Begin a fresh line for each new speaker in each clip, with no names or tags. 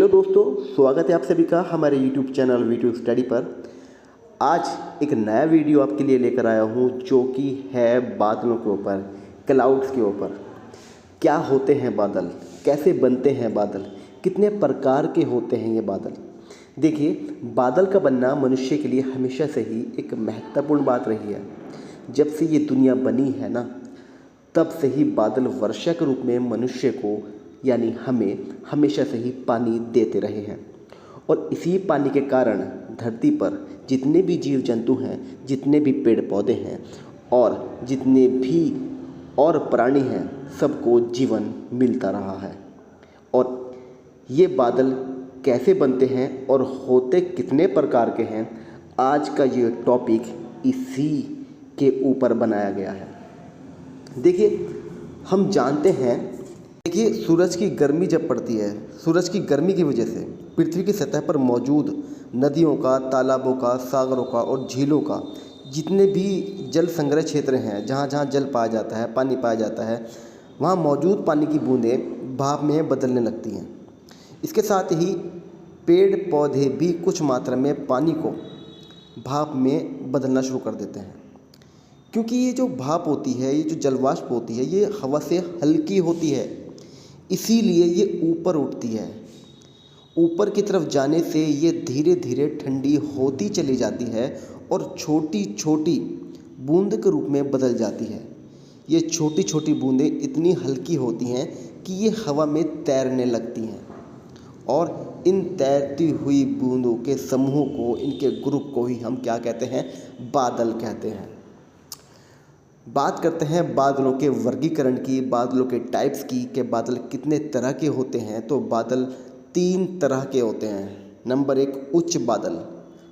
दोस्तों, स्वागत है आप सभी का हमारे YouTube चैनल वीडियो स्टडी पर। आज एक नया वीडियो आपके लिए लेकर आया हूँ जो कि है बादलों के ऊपर, क्लाउड्स के ऊपर। क्या होते हैं बादल, कैसे बनते हैं बादल, कितने प्रकार के होते हैं ये बादल। देखिए, बादल का बनना मनुष्य के लिए हमेशा से ही एक महत्वपूर्ण बात रही है। जब से ये दुनिया बनी है ना, तब से ही बादल वर्षा के रूप में मनुष्य को यानी हमें हमेशा से ही पानी देते रहे हैं। और इसी पानी के कारण धरती पर जितने भी जीव जंतु हैं, जितने भी पेड़ पौधे हैं और जितने भी और प्राणी हैं, सबको जीवन मिलता रहा है। और ये बादल कैसे बनते हैं और होते कितने प्रकार के हैं, आज का ये टॉपिक इसी के ऊपर बनाया गया है। देखिए, हम जानते हैं, देखिए सूरज की गर्मी जब पड़ती है, सूरज की गर्मी की वजह से पृथ्वी की सतह पर मौजूद नदियों का, तालाबों का, सागरों का और झीलों का जितने भी जल संग्रह क्षेत्र हैं, जहाँ जहाँ जल पाया जाता है, पानी पाया जाता है, वहाँ मौजूद पानी की बूंदें भाप में बदलने लगती हैं। इसके साथ ही पेड़ पौधे भी कुछ मात्रा में पानी को भाप में बदलना शुरू कर देते हैं, क्योंकि ये जो भाप होती है, ये जो जलवाष्प होती है, ये हवा से हल्की होती है, इसीलिए ये ऊपर उठती है। ऊपर की तरफ जाने से ये धीरे धीरे ठंडी होती चली जाती है और छोटी छोटी बूंद के रूप में बदल जाती है। ये छोटी छोटी बूंदें इतनी हल्की होती हैं कि ये हवा में तैरने लगती हैं, और इन तैरती हुई बूंदों के समूह को, इनके ग्रुप को ही हम क्या कहते हैं? बादल कहते हैं। बात करते हैं बादलों के वर्गीकरण की, बादलों के टाइप्स की, कि बादल कितने तरह के होते हैं। तो बादल 3 तरह के होते हैं। नंबर 1 उच्च बादल,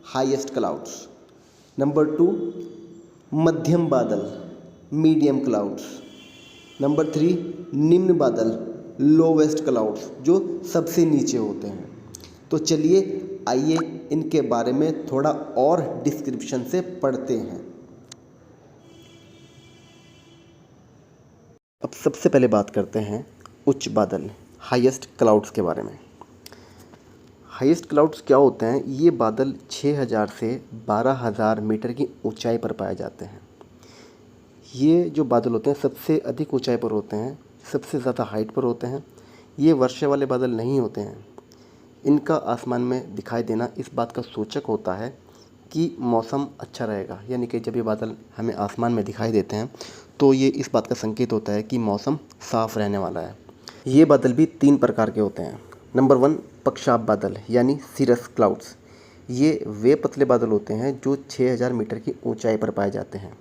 हाईएस्ट क्लाउड्स। नंबर 2 मध्यम बादल, मीडियम क्लाउड्स। नंबर 3 निम्न बादल, लोवेस्ट क्लाउड्स, जो सबसे नीचे होते हैं। तो चलिए आइए इनके बारे में थोड़ा और डिस्क्रिप्शन से पढ़ते हैं। अब सबसे पहले बात करते हैं उच्च बादल, हाईएस्ट क्लाउड्स के बारे में। हाईएस्ट क्लाउड्स क्या होते हैं? ये बादल 6000 से 12000 मीटर की ऊंचाई पर पाए जाते हैं। ये जो बादल होते हैं सबसे अधिक ऊंचाई पर होते हैं, सबसे ज़्यादा हाइट पर होते हैं। ये वर्षा वाले बादल नहीं होते हैं। इनका आसमान में दिखाई देना इस बात का सूचक होता है कि मौसम अच्छा रहेगा, यानी कि जब ये बादल हमें आसमान में दिखाई देते हैं तो ये इस बात का संकेत होता है कि मौसम साफ़ रहने वाला है। ये बादल भी 3 प्रकार के होते हैं। नंबर 1 पक्षाप बादल यानी सीरस क्लाउड्स। ये वे पतले बादल होते हैं जो 6000 मीटर की ऊंचाई पर पाए जाते हैं।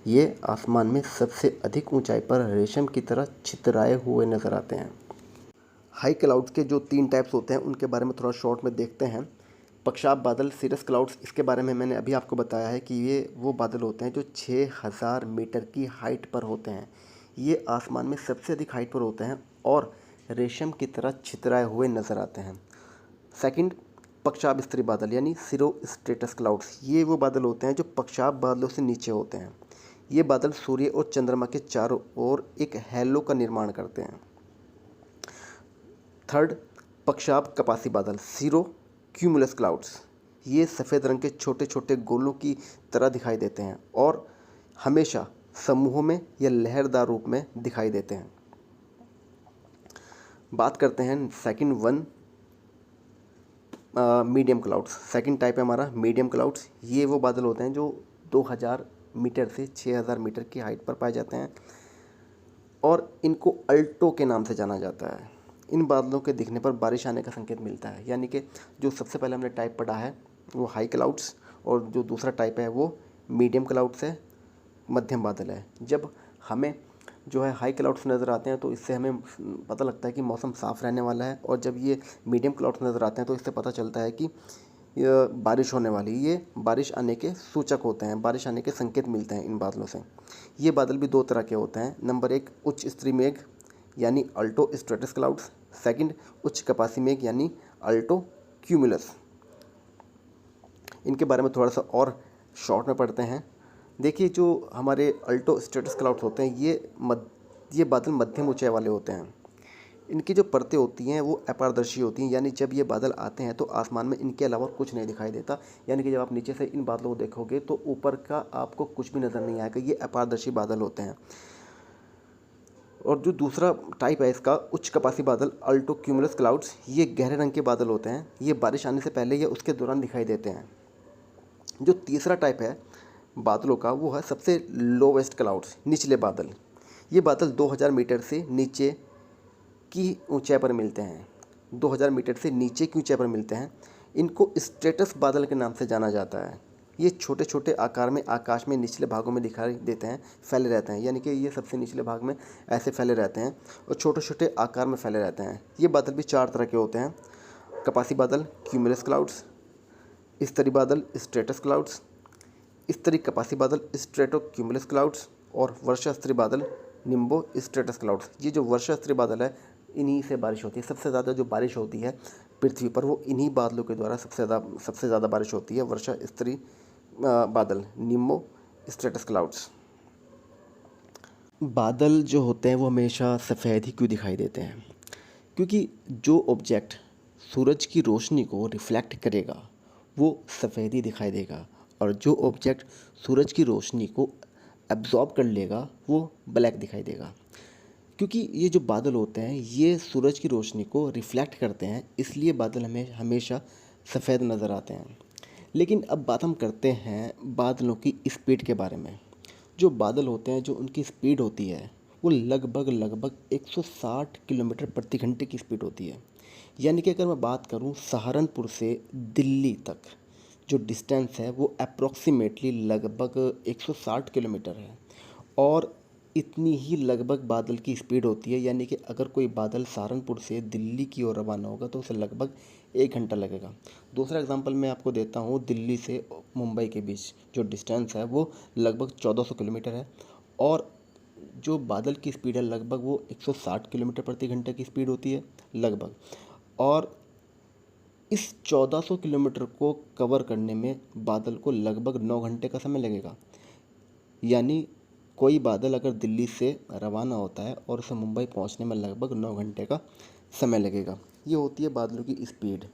ये आसमान में सबसे अधिक ऊंचाई पर रेशम की तरह छितराए हुए नज़र आते हैं। हाई क्लाउड्स के जो 3 टाइप्स होते हैं उनके बारे में थोड़ा शॉर्ट में देखते हैं। पक्षाप बादल, सीरस क्लाउड्स, इसके बारे में मैंने अभी आपको बताया है कि ये वो बादल होते हैं जो 6000 मीटर की हाइट पर होते हैं। ये आसमान में सबसे अधिक हाइट पर होते हैं और रेशम की तरह छितराए हुए नज़र आते हैं। सेकंड, पक्षाप स्त्री बादल यानी सिरो स्ट्रेटस क्लाउड्स। ये वो बादल होते हैं जो पक्षाप बादलों से नीचे होते हैं। ये बादल सूर्य और चंद्रमा के चारों ओर एक हैलो का निर्माण करते हैं। थर्ड, पक्षाप कपासी बादल, सीरो क्यूमुलस क्लाउड्स। ये सफ़ेद रंग के छोटे छोटे गोलों की तरह दिखाई देते हैं और हमेशा समूहों में या लहरदार रूप में दिखाई देते हैं। बात करते हैं second one, medium clouds. Second type है हमारा मीडियम क्लाउड्स। ये वो बादल होते हैं जो 2000 मीटर से 6000 मीटर की हाइट पर पाए जाते हैं और इनको अल्टो के नाम से जाना जाता है। इन बादलों के दिखने पर बारिश आने का संकेत मिलता है, यानी कि जो सबसे पहले हमने टाइप पढ़ा है वो हाई क्लाउड्स, और जो दूसरा टाइप है वो मीडियम क्लाउड्स है, मध्यम बादल है। जब हमें जो है हाई क्लाउड्स नज़र आते हैं तो इससे हमें पता लगता है कि मौसम साफ़ रहने वाला है, और जब ये मीडियम क्लाउड्स नज़र आते हैं तो इससे पता चलता है कि बारिश होने वाली। ये बारिश आने के सूचक होते हैं, बारिश आने के संकेत मिलते हैं इन बादलों से। ये बादल भी 2 तरह के होते हैं। नंबर 1 उच्च स्तरीय मेघ यानी अल्टो स्ट्रेटस क्लाउड्स। सेकंड, उच्च कपासी मेघ यानी अल्टो क्यूमुलस। इनके बारे में थोड़ा सा और शॉर्ट में पढ़ते हैं। देखिए, जो हमारे अल्टो स्ट्रेटस क्लाउड्स होते हैं ये बादल मध्यम ऊंचाई वाले होते हैं। इनकी जो परतें होती हैं वो अपारदर्शी होती हैं, यानी जब ये बादल आते हैं तो आसमान में इनके अलावा कुछ नहीं दिखाई देता। यानी कि जब आप नीचे से इन बादलों को देखोगे तो ऊपर का आपको कुछ भी नज़र नहीं आएगा, ये अपारदर्शी बादल होते हैं। और जो दूसरा टाइप है इसका, उच्च कपासी बादल, अल्टो क्यूमुलस क्लाउड्स, ये गहरे रंग के बादल होते हैं। ये बारिश आने से पहले या उसके दौरान दिखाई देते हैं। जो तीसरा टाइप है बादलों का, वो है सबसे लोवेस्ट क्लाउड्स, निचले बादल। ये बादल 2000 मीटर से नीचे की ऊंचाई पर मिलते हैं। 2000 मीटर से नीचे की ऊंचाई पर मिलते हैं। इनको स्ट्रेटस बादल के नाम से जाना जाता है। ये छोटे छोटे आकार में आकाश में निचले भागों में दिखाई देते हैं, फैले रहते हैं। यानी कि ये सबसे निचले भाग में ऐसे फैले रहते हैं और छोटे छोटे आकार में फैले रहते हैं। ये बादल भी 4 तरह के होते हैं: कपासी बादल, क्यूमुलस क्लाउड्स, स्तरी बादल, स्ट्रेटस क्लाउड्स, स्तरी कपासी बादल, स्ट्रेटो क्यूमुलस क्लाउड्स, और वर्षा स्तरी बादल, निम्बो स्ट्रेटस क्लाउड्स। ये जो वर्षा स्तरी बादल है, इन्हीं से बारिश होती है। सबसे ज़्यादा जो बारिश होती है पृथ्वी पर, वो इन्हीं बादलों के द्वारा सबसे ज़्यादा बारिश होती है। वर्षा स्तरी बादल, निम्बो स्ट्रेटस क्लाउड्स। बादल जो होते हैं वो हमेशा सफ़ेद ही क्यों दिखाई देते हैं? क्योंकि जो ऑब्जेक्ट सूरज की रोशनी को रिफ्लेक्ट करेगा वो सफ़ेद ही दिखाई देगा, और जो ऑब्जेक्ट सूरज की रोशनी को एब्जॉर्ब कर लेगा वो ब्लैक दिखाई देगा। क्योंकि ये जो बादल होते हैं ये सूरज की रोशनी को रिफ्लेक्ट करते हैं, इसलिए बादल हमें हमेशा सफ़ेद नज़र आते हैं। लेकिन अब बात हम करते हैं बादलों की स्पीड के बारे में। जो बादल होते हैं, जो उनकी स्पीड होती है, वो लगभग 160 किलोमीटर प्रति घंटे की स्पीड होती है। यानी कि अगर मैं बात करूं सहारनपुर से दिल्ली तक, जो डिस्टेंस है वो अप्रॉक्सीमेटली लगभग 160 किलोमीटर है। और इतनी ही लगभग बादल की स्पीड होती है। यानी कि अगर कोई बादल सहारनपुर से दिल्ली की ओर रवाना होगा तो उसे लगभग 1 घंटा लगेगा। दूसरा एग्जांपल मैं आपको देता हूँ, दिल्ली से मुंबई के बीच जो डिस्टेंस है वो लगभग 1400 किलोमीटर है, और जो बादल की स्पीड है लगभग वो 160 किलोमीटर प्रति घंटे की स्पीड होती है लगभग। और इस 1400 किलोमीटर को कवर करने में बादल को लगभग 9 घंटे का समय लगेगा। यानी कोई बादल अगर दिल्ली से रवाना होता है और उसे मुंबई पहुंचने में लगभग 9 घंटे का समय लगेगा। ये होती है बादलों की स्पीड।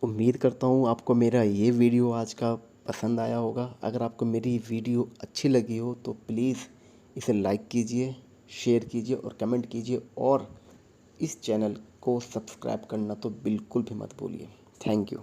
उम्मीद करता हूँ आपको मेरा ये वीडियो आज का पसंद आया होगा। अगर आपको मेरी वीडियो अच्छी लगी हो तो प्लीज़ इसे लाइक कीजिए, शेयर कीजिए और कमेंट कीजिए, और इस चैनल को सब्सक्राइब करना तो बिल्कुल भी मत भूलिए। Thank you.